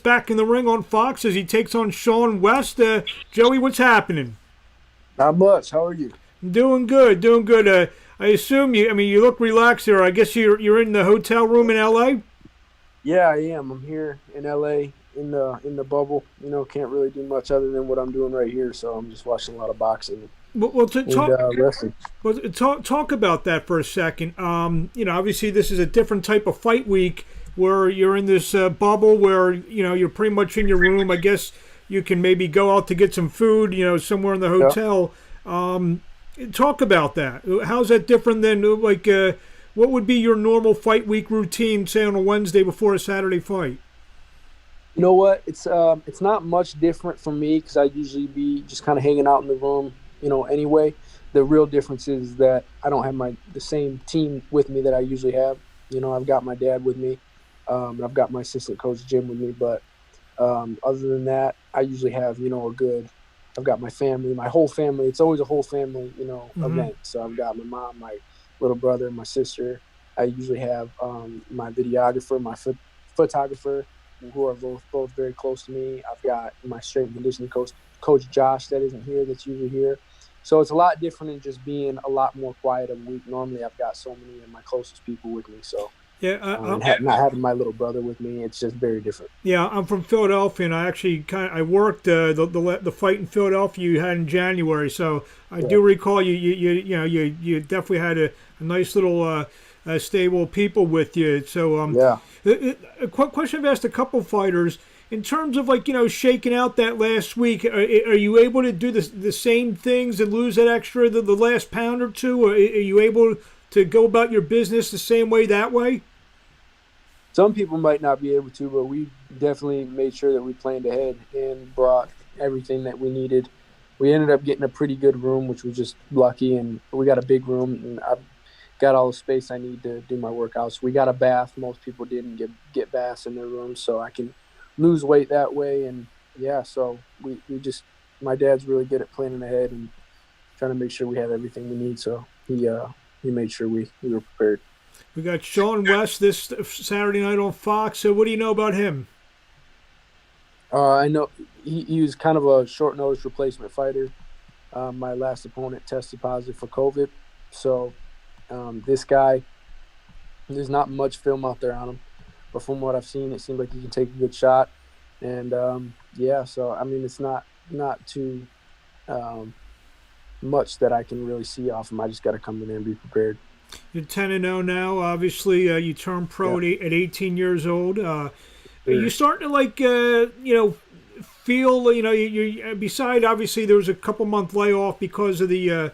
Back in the ring on Fox as he takes on Shawn West. Joey, what's happening? Not much. How are you? Doing good, doing good. I assume you. I mean, you look relaxed here. I guess you're in the hotel room in L.A. Yeah, I am. I'm here in LA in the bubble. Can't really do much other than what I'm doing right here. So I'm just watching a lot of boxing Well, and wrestling. talk about that for a second. Obviously this is a different type of fight week where you're in this bubble where you're pretty much in your room. I guess you can maybe go out to get some food. Somewhere in the Yeah. hotel. Talk about that. How's that different than what would be your normal fight week routine, say on a Wednesday before a Saturday fight? You know what? It's not much different for me because I usually be just kind of hanging out in the room. Anyway. The real difference is that I don't have the same team with me that I usually have. I've got my dad with me, and I've got my assistant coach Jim with me. But other than that, I usually have a good. I've got my family, my whole family. It's always a whole family, Hmm. event. So I've got my mom, my little brother, my sister. I usually have my videographer, my photographer, who are both very close to me. I've got my strength and conditioning coach Josh, that isn't here, that's usually here. So it's a lot different than just being a lot more quiet of a week. Normally, I've got so many of my closest people with me. So Yeah, not having my little brother with me, it's just very different. yeah, I'm from Philadelphia, and I actually I worked the fight in Philadelphia you had in January. So I Yeah, do recall you definitely had a nice little stable of people with you. So yeah. a quick question I've asked a couple fighters in terms of shaking out that last week. Are you able to do the same things and lose that extra the last pound or two? Or are you able to go about your business the same way that way? Some people might not be able to, but we definitely made sure that we planned ahead and brought everything that we needed. We ended up getting a pretty good room, which was just lucky, and we got a big room, and I've got all the space I need to do my workouts. We got a bath. Most people didn't get baths in their rooms, so I can lose weight that way. And yeah, so we just my dad's really good at planning ahead and trying to make sure we have everything we need. So he made sure we were prepared. We got Shawn West this Saturday night on Fox. So what do you know about him? I know he was kind of a short notice replacement fighter. My last opponent tested positive for COVID, so this guy, there's not much film out there on him, but from what I've seen, it seems like he can take a good shot. And yeah, so I mean, it's not too um, much that I can really see off him. I just got to come in there and be prepared. You're 10-0 now. Obviously, you turned pro Yeah, at 18 years old. Are you sure. starting to feel you beside obviously there was a couple month layoff because of the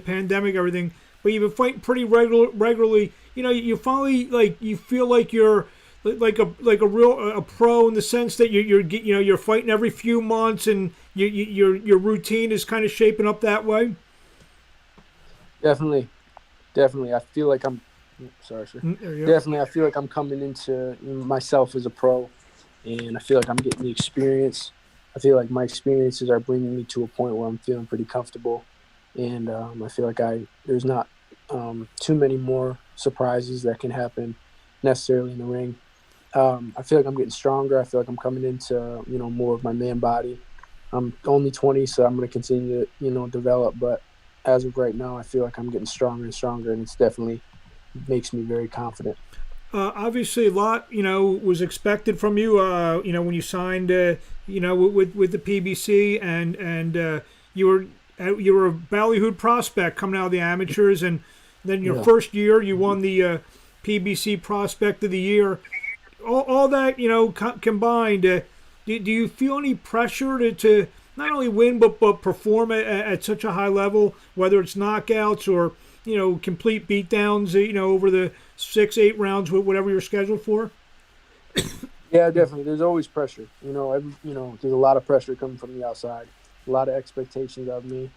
pandemic everything, but you've been fighting pretty regularly. You finally you feel like you're like a real a pro in the sense that you're fighting every few months and your routine is kind of shaping up that way. Definitely, definitely. I feel like I'm sorry, sir. There you go. Definitely, I feel like I'm coming into myself as a pro, and I feel like I'm getting the experience. I feel like my experiences are bringing me to a point where I'm feeling pretty comfortable, and I feel like I there's not too many more surprises that can happen necessarily in the ring. I feel like I'm getting stronger. I feel like I'm coming into more of my man body. I'm only 20, so I'm going to continue to develop. But as of right now, I feel like I'm getting stronger and stronger, and it's definitely makes me very confident. Obviously, a lot was expected from you. When you signed, with the PBC, and you were a ballyhooed prospect coming out of the amateurs, and then your Yeah, first year you won the PBC Prospect of the Year. All that combined, do you feel any pressure to not only win but perform at such a high level, whether it's knockouts or complete beatdowns, over the 6, 8 rounds, whatever you're scheduled for? yeah, definitely. There's always pressure. There's a lot of pressure coming from the outside. A lot of expectations of me.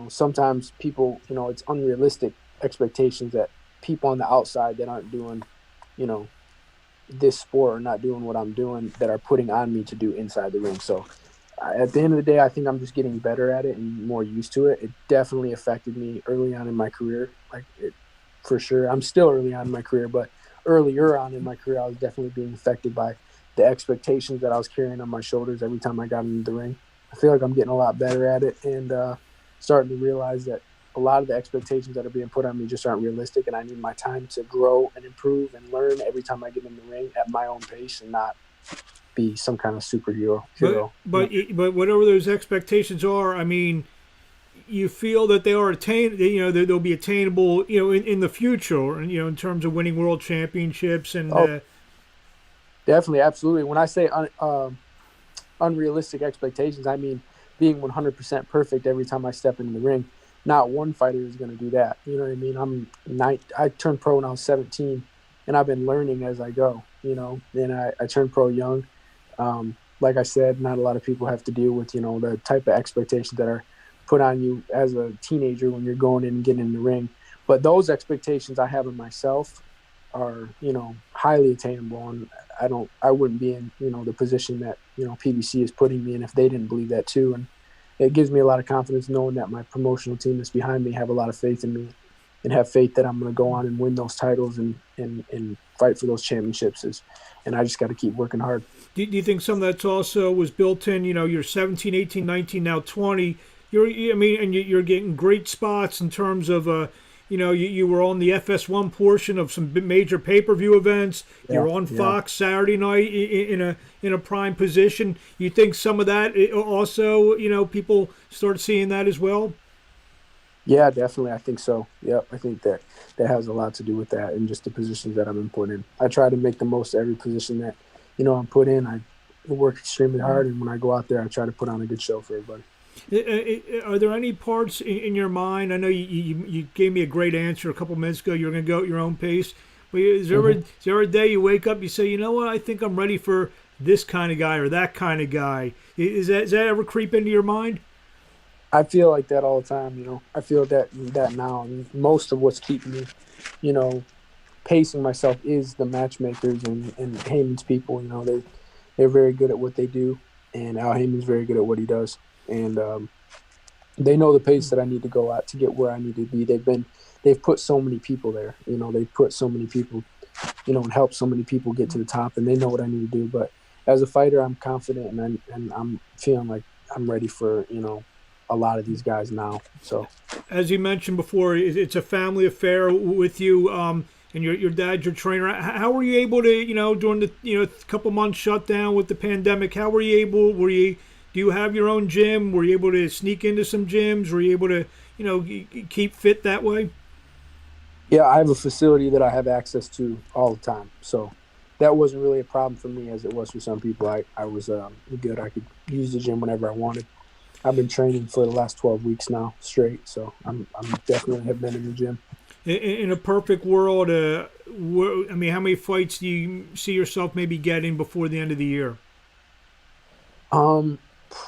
Sometimes people, it's unrealistic expectations that people on the outside that aren't doing, you know, this sport or not doing what I'm doing that are putting on me to do inside the ring. So at the end of the day, I think I'm just getting better at it and more used to it. It definitely affected me early on in my career, for sure. I'm still early on in my career, but earlier on in my career, I was definitely being affected by the expectations that I was carrying on my shoulders every time I got into the ring. I feel like I'm getting a lot better at it, and starting to realize that a lot of the expectations that are being put on me just aren't realistic, and I need my time to grow and improve and learn every time I get in the ring at my own pace and not be some kind of superhero. But You know? but whatever those expectations are, I mean, you feel that they are they'll be attainable, in the future, and in terms of winning world championships and. Oh, definitely, absolutely. When I say unrealistic expectations, I mean being 100% perfect every time I step into the ring. Not one fighter is going to do that. You know what I mean? I turned pro when I was 17, and I've been learning as I go. And I turned pro young. Like I said, not a lot of people have to deal with the type of expectations that are put on you as a teenager when you're going in and getting in the ring. But those expectations I have in myself are highly attainable, and I wouldn't be in the position that PBC is putting me in if they didn't believe that too. And it gives me a lot of confidence knowing that my promotional team that's behind me have a lot of faith in me and have faith that I'm going to go on and win those titles and fight for those championships. And I just got to keep working hard. Do you think some of that's also was built in? You're 17, 18, 19, now 20. You're getting great spots in terms of you were on the FS1 portion of some major pay-per-view events. Yeah, You're on Fox Saturday night in a prime position. You think some of that also, people start seeing that as well? Yeah, definitely. I think so. Yeah, I think that has a lot to do with that and just the positions that I've been put in. I try to make the most of every position that, I'm put in. I work extremely hard, and when I go out there, I try to put on a good show for everybody. Are there any parts in your mind? I know you gave me a great answer a couple minutes ago. You're going to go at your own pace. But is there a day you wake up, you say, you know what, I think I'm ready for this kind of guy or that kind of guy? Does that ever creep into your mind? I feel like that all the time. I feel that now. And most of what's keeping me, pacing myself is the matchmakers and Heyman's people. They're very good at what they do, and Al Heyman's very good at what he does. And they know the pace that I need to go at to get where I need to be. They've put so many people there. They've put so many people, and helped so many people get to the top, and they know what I need to do. But as a fighter, I'm confident, and I'm feeling like I'm ready for a lot of these guys now. So, as you mentioned before, it's a family affair with you. And your dad's your trainer. How were you able to, during the couple months shutdown with the pandemic? How were you able? Do you have your own gym? Were you able to sneak into some gyms? Were you able to, keep fit that way? Yeah, I have a facility that I have access to all the time. So that wasn't really a problem for me as it was for some people. I was good. I could use the gym whenever I wanted. I've been training for the last 12 weeks now straight. So I'm definitely have been in the gym. In a perfect world, how many fights do you see yourself maybe getting before the end of the year?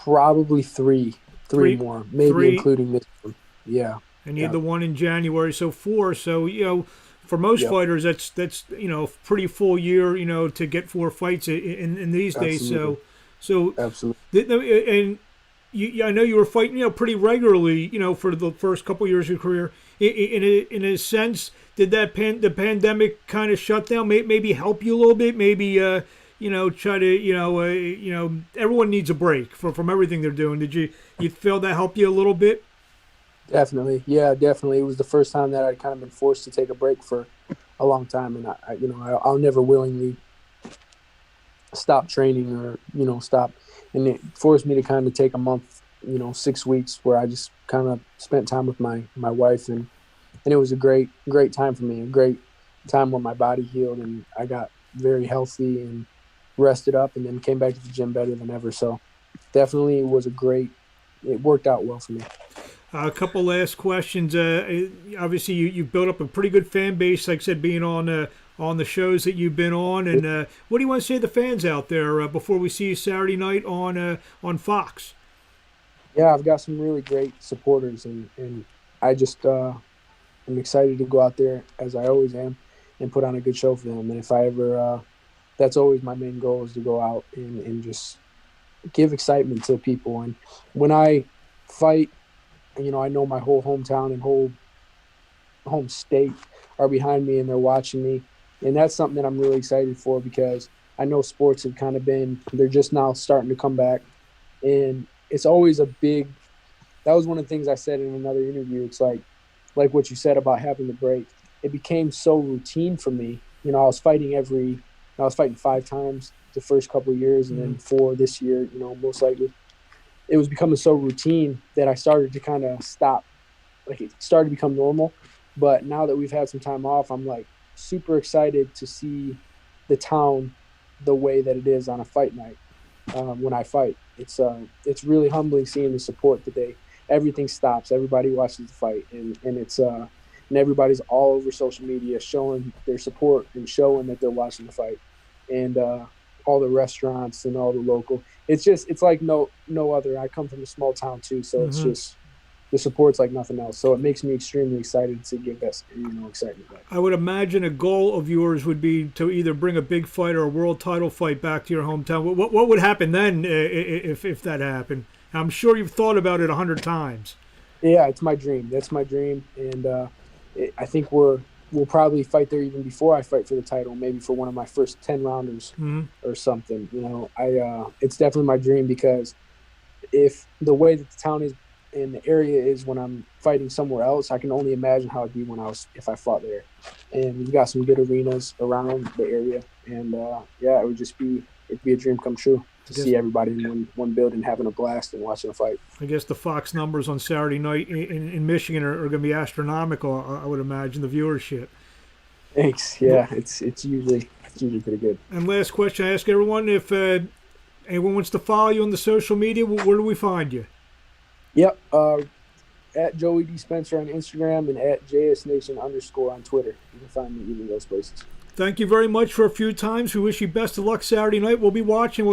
Probably three more, maybe including this one. Yeah. And you had the one in January, so 4. So for most fighters, that's pretty full year, to get 4 fights in these days. So absolutely. And I know you were fighting, pretty regularly, for the first couple years of your career. In a sense, did the pandemic kind of shut down maybe help you a little bit? Maybe try to everyone needs a break from everything they're doing. Did you feel that helped you a little bit? Definitely, yeah, definitely. It was the first time that I'd kind of been forced to take a break for a long time, and I'll never willingly stop training or stop. And it forced me to kind of take a month, 6 weeks where I just kind of spent time with my wife, and it was a great time for me, a great time where my body healed and I got very healthy and rested up, and then came back to the gym better than ever. So definitely it worked out well for me. A couple last questions. Obviously, you've built up a pretty good fan base, like I said, being on the shows that you've been on. And what do you want to say to the fans out there before we see you Saturday night on Fox? Yeah, I've got some really great supporters, and I just am excited to go out there, as I always am, and put on a good show for them. And if I ever that's always my main goal, is to go out and just give excitement to people. And when I fight, I know my whole hometown and whole home state are behind me and they're watching me. And that's something that I'm really excited for, because I know sports have kind of they're just now starting to come back. And it's always that was one of the things I said in another interview. It's like what you said about having the break. It became so routine for me. I was fighting I was fighting 5 times the first couple of years, and then 4 this year, most likely. It was becoming so routine that I started to kind of stop. Like, it started to become normal. But now that we've had some time off, I'm like super excited to see the town the way that it is on a fight night. When I fight, it's really humbling seeing the support that everything stops. Everybody watches the fight, and everybody's all over social media showing their support and showing that they're watching the fight, and all the restaurants and all the local. It's like no other. I come from a small town too, so it's just the support's like nothing else. So it makes me extremely excited to give that excitement back. I would imagine a goal of yours would be to either bring a big fight or a world title fight back to your hometown. What would happen then if that happened? I'm sure you've thought about it 100 times. Yeah, it's my dream. That's my dream, and I think we'll probably fight there even before I fight for the title, maybe for one of my first 10 rounders or something. It's definitely my dream, because if the way that the town is and the area is when I'm fighting somewhere else, I can only imagine how it'd be if I fought there. And we've got some good arenas around the area, and it'd be a dream come true to see everybody in one building having a blast and watching a fight. I guess the Fox numbers on Saturday night in Michigan are going to be astronomical. I would imagine the viewership. Thanks. Yeah, it's usually pretty good. And last question I ask everyone: if anyone wants to follow you on the social media, where do we find you? Yep, at Joey D. Spencer on Instagram and at JSNation_ on Twitter. You can find me either of those places. Thank you very much for a few times. We wish you best of luck Saturday night. We'll be watching. We'll talk